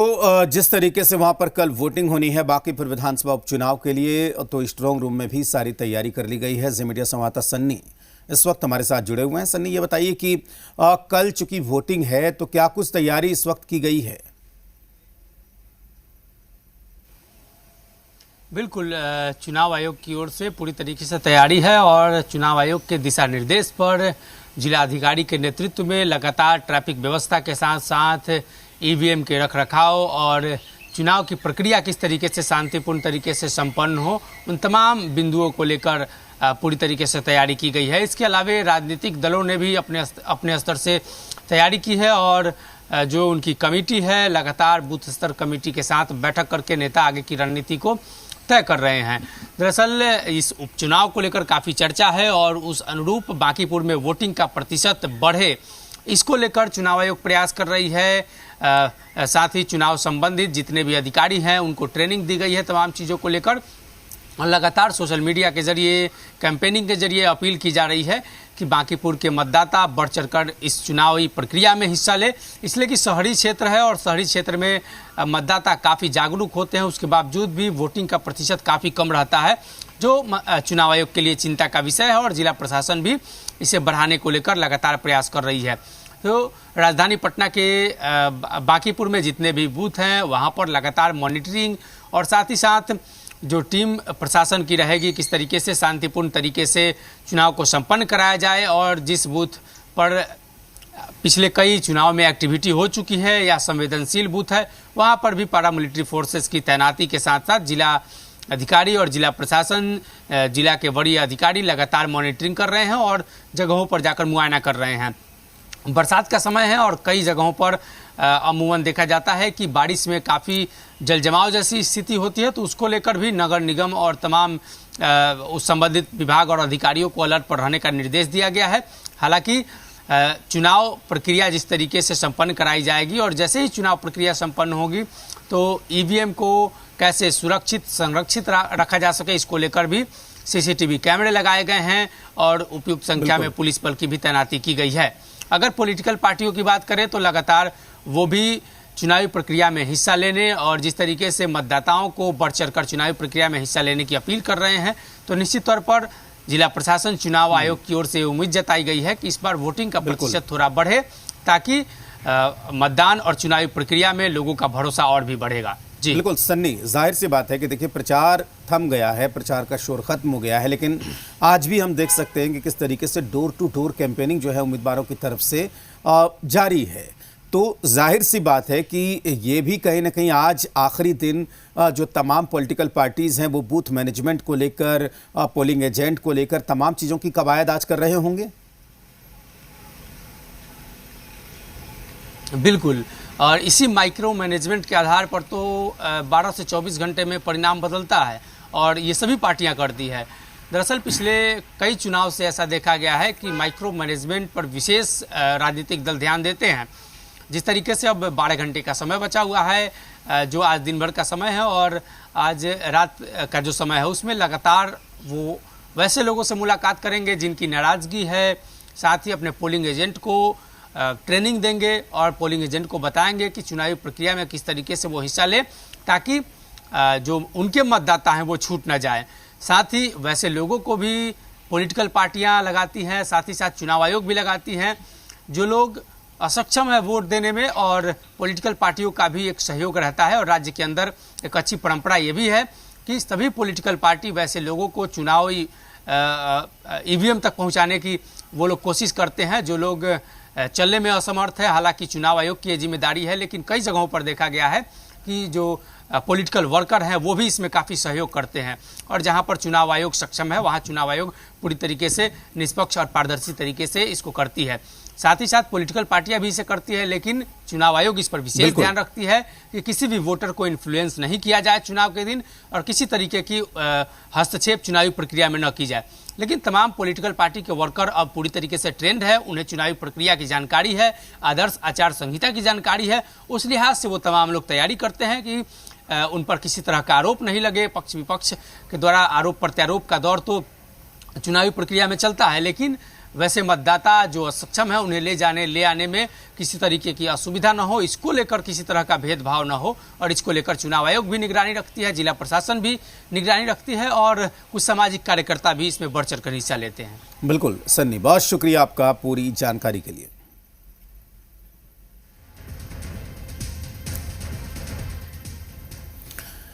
तो जिस तरीके से वहां पर कल वोटिंग होनी है बांकीपुर विधानसभा उपचुनाव के लिए, तो स्ट्रांग रूम में भी सारी तैयारी कर ली गई है। जी मीडिया संवाददाता सन्नी इस वक्त हमारे साथ जुड़े हुए हैं। सन्नी, ये बताइए कि कल चूंकि वोटिंग है तो क्या कुछ तैयारी इस वक्त की गई है? बिल्कुल, चुनाव आयोग की ओर से पूरी तरीके से तैयारी है और चुनाव आयोग के दिशा निर्देश पर जिलाधिकारी के नेतृत्व में लगातार ट्रैफिक व्यवस्था के साथ साथ ईवीएम के रखरखाव और चुनाव की प्रक्रिया किस तरीके से शांतिपूर्ण तरीके से संपन्न हो, उन तमाम बिंदुओं को लेकर पूरी तरीके से तैयारी की गई है। इसके अलावा राजनीतिक दलों ने भी अपने स्तर से तैयारी की है और जो उनकी कमेटी है लगातार बूथ स्तर कमेटी के साथ बैठक करके नेता आगे की रणनीति को तय कर रहे हैं। दरअसल इस उपचुनाव को लेकर काफ़ी चर्चा है और उस अनुरूप बांकीपुर में वोटिंग का प्रतिशत बढ़े, इसको लेकर चुनाव आयोग प्रयास कर रही है। साथ ही चुनाव संबंधित जितने भी अधिकारी हैं उनको ट्रेनिंग दी गई है तमाम चीज़ों को लेकर, और लगातार सोशल मीडिया के जरिए कैंपेनिंग के जरिए अपील की जा रही है कि बांकीपुर के मतदाता बढ़ चढ़कर इस चुनावी प्रक्रिया में हिस्सा ले, इसलिए कि शहरी क्षेत्र है और शहरी क्षेत्र में मतदाता काफ़ी जागरूक होते हैं, उसके बावजूद भी वोटिंग का प्रतिशत काफ़ी कम रहता है, जो चुनाव आयोग के लिए चिंता का विषय है और जिला प्रशासन भी इसे बढ़ाने को लेकर लगातार प्रयास कर रही है। तो राजधानी पटना के बांकीपुर में जितने भी बूथ हैं वहाँ पर लगातार मॉनिटरिंग और साथ ही साथ जो टीम प्रशासन की रहेगी किस तरीके से शांतिपूर्ण तरीके से चुनाव को संपन्न कराया जाए, और जिस बूथ पर पिछले कई चुनाव में एक्टिविटी हो चुकी है या संवेदनशील बूथ है वहाँ पर भी पैरामिलिट्री फोर्सेस की तैनाती के साथ साथ जिला अधिकारी और जिला प्रशासन, जिला के वरीय अधिकारी लगातार मॉनिटरिंग कर रहे हैं और जगहों पर जाकर मुआयना कर रहे हैं। बरसात का समय है और कई जगहों पर अमूमन देखा जाता है कि बारिश में काफ़ी जल जमाव जैसी स्थिति होती है, तो उसको लेकर भी नगर निगम और तमाम उस संबंधित विभाग और अधिकारियों को अलर्ट पर रहने का निर्देश दिया गया है। हालांकि चुनाव प्रक्रिया जिस तरीके से संपन्न कराई जाएगी और जैसे ही चुनाव प्रक्रिया संपन्न होगी तो ईवीएम को कैसे सुरक्षित संरक्षित रखा जा सके, इसको लेकर भी सीसीटीवी कैमरे लगाए गए हैं और उपयुक्त संख्या में पुलिस बल की भी तैनाती की गई है। अगर पॉलिटिकल पार्टियों की बात करें तो लगातार वो भी चुनावी प्रक्रिया में हिस्सा लेने और जिस तरीके से मतदाताओं को बढ़ चढ़कर चुनावी प्रक्रिया में हिस्सा लेने की अपील कर रहे हैं, तो निश्चित तौर पर जिला प्रशासन चुनाव आयोग की ओर से उम्मीद जताई गई है कि इस बार वोटिंग का प्रतिशत थोड़ा बढ़े ताकि मतदान और चुनावी प्रक्रिया में लोगों का भरोसा और भी बढ़ेगा। जी बिल्कुल सन्नी, जाहिर सी बात है कि देखिए प्रचार थम गया है, प्रचार का शोर खत्म हो गया है, लेकिन आज भी हम देख सकते हैं कि किस तरीके से डोर टू डोर कैंपेनिंग जो है उम्मीदवारों की तरफ से जारी है। तो जाहिर सी बात है कि ये भी कहीं ना कहीं आज आखिरी दिन जो तमाम पॉलिटिकल पार्टीज हैं वो बूथ मैनेजमेंट को लेकर, पोलिंग एजेंट को लेकर तमाम चीज़ों की कवायद आज कर रहे होंगे। बिल्कुल, और इसी माइक्रो मैनेजमेंट के आधार पर तो 12 से 24 घंटे में परिणाम बदलता है और ये सभी पार्टियां करती है। दरअसल पिछले कई चुनाव से ऐसा देखा गया है कि माइक्रो मैनेजमेंट पर विशेष राजनीतिक दल ध्यान देते हैं। जिस तरीके से अब 12 घंटे का समय बचा हुआ है, जो आज दिन भर का समय है और आज रात का जो समय है उसमें लगातार वो वैसे लोगों से मुलाकात करेंगे जिनकी नाराज़गी है, साथ ही अपने पोलिंग एजेंट को ट्रेनिंग देंगे और पोलिंग एजेंट को बताएंगे कि चुनावी प्रक्रिया में किस तरीके से वो हिस्सा ले ताकि जो उनके मतदाता हैं वो छूट ना जाए। साथ ही वैसे लोगों को भी पॉलिटिकल पार्टियां लगाती हैं, साथ ही साथ चुनाव आयोग भी लगाती हैं जो लोग असक्षम है वोट देने में, और पॉलिटिकल पार्टियों का भी एक सहयोग रहता है। और राज्य के अंदर एक अच्छी परंपरा ये भी है कि सभी पॉलिटिकल पार्टी वैसे लोगों को चुनावी ईवीएम तक पहुँचाने की वो लोग कोशिश करते हैं जो लोग चलने में असमर्थ है। हालांकि चुनाव आयोग की ये जिम्मेदारी है, लेकिन कई जगहों पर देखा गया है कि जो पॉलिटिकल वर्कर हैं वो भी इसमें काफ़ी सहयोग करते हैं, और जहां पर चुनाव आयोग सक्षम है वहां चुनाव आयोग पूरी तरीके से निष्पक्ष और पारदर्शी तरीके से इसको करती है। साथ ही साथ पॉलिटिकल पार्टियां भी इसे करती है, लेकिन चुनाव आयोग इस पर विशेष ध्यान रखती है कि किसी भी वोटर को इन्फ्लुएंस नहीं किया जाए चुनाव के दिन और किसी तरीके की हस्तक्षेप चुनावी प्रक्रिया में न की जाए। लेकिन तमाम पॉलिटिकल पार्टी के वर्कर अब पूरी तरीके से ट्रेंड है, उन्हें चुनावी प्रक्रिया की जानकारी है, आदर्श आचार संहिता की जानकारी है, उस लिहाज से वो तमाम लोग तैयारी करते हैं कि उन पर किसी तरह का आरोप नहीं लगे। पक्ष विपक्ष के द्वारा आरोप प्रत्यारोप का दौर तो चुनावी प्रक्रिया में चलता है, लेकिन वैसे मतदाता जो असक्षम है उन्हें ले आने में किसी तरीके की असुविधा न हो, इसको लेकर किसी तरह का भेदभाव न हो, और इसको लेकर चुनाव आयोग भी निगरानी रखती है, जिला प्रशासन भी निगरानी रखती है और कुछ सामाजिक कार्यकर्ता भी इसमें बढ़ चढ़कर हिस्सा लेते हैं। बिल्कुल सन्नी, बहुत शुक्रिया आपका पूरी जानकारी के लिए।